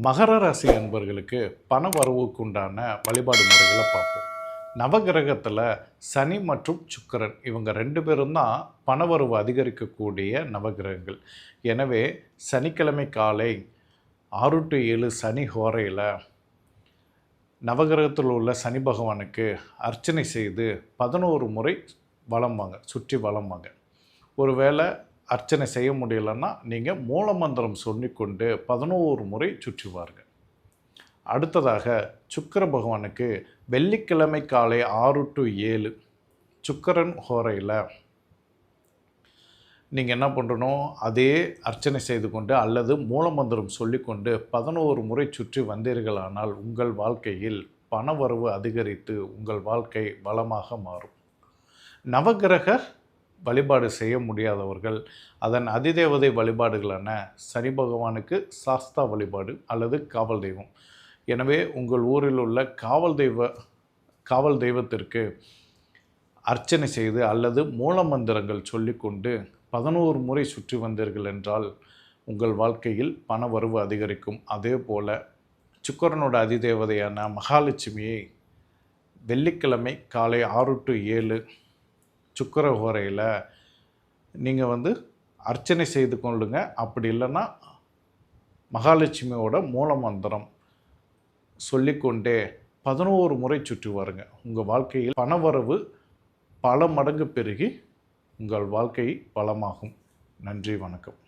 மகர ராசி அன்பர்களுக்கு பண வரவுக்கு உண்டான வழிபாடு முறைகளை பார்ப்போம். நவகிரகத்தில் சனி மற்றும் சுக்கிரன் இவங்க 2 பேரும் தான் பணவரவு அதிகரிக்கக்கூடிய நவகிரகங்கள். எனவே சனிக்கிழமை காலை 6 to 7 சனி ஹோரையில் நவகிரகத்தில் உள்ள சனி பகவானுக்கு அர்ச்சனை செய்து 11 முறை வலம் வாங்க, சுற்றி வலம் வாங்க. ஒருவேளை அர்ச்சனை செய்ய முடியலைன்னா நீங்கள் மூலமந்திரம் சொல்லிக்கொண்டு 11 முறை சுற்றி வாருங்க. அடுத்ததாக சுக்கிர பகவானுக்கு வெள்ளிக்கிழமை காலை 6 to 7 சுக்கிரன் ஹோரையில் நீங்கள் என்ன பண்ணணும், அதே அர்ச்சனை செய்து கொண்டு அல்லது மூலமந்திரம் சொல்லிக்கொண்டு 11 முறை சுற்றி வந்தீர்களானால் உங்கள் வாழ்க்கையில் பணவரவு அதிகரித்து உங்கள் வாழ்க்கை வளமாக மாறும். நவகிரக வழிபாடு செய்ய முடியாதவர்கள் அதன் அதிதேவதை வழிபாடுகளான சனி பகவானுக்கு சாஸ்தா வழிபாடு அல்லது காவல் தெய்வம். எனவே உங்கள் ஊரில் உள்ள காவல் தெய்வத்திற்கு அர்ச்சனை செய்து அல்லது மூலமந்திரங்கள் சொல்லிக்கொண்டு 11 முறை சுற்றி வந்தீர்கள் என்றால் உங்கள் வாழ்க்கையில் பண வரவு அதிகரிக்கும். அதே போல் சுக்கிரனோட அதிதேவதையான மகாலட்சுமியை வெள்ளிக்கிழமை காலை 6 to 7 சுக்கிர ஹோரையில் நீங்கள் அர்ச்சனை செய்து கொள்ளுங்க. அப்படி இல்லைன்னா மகாலட்சுமியோட மூலமந்திரம் சொல்லிக்கொண்டே 11 முறை சுற்றி வாருங்க. உங்கள் வாழ்க்கையில் பணவரவு பல மடங்கு பெருகி உங்கள் வாழ்க்கை வளமாகும். நன்றி, வணக்கம்.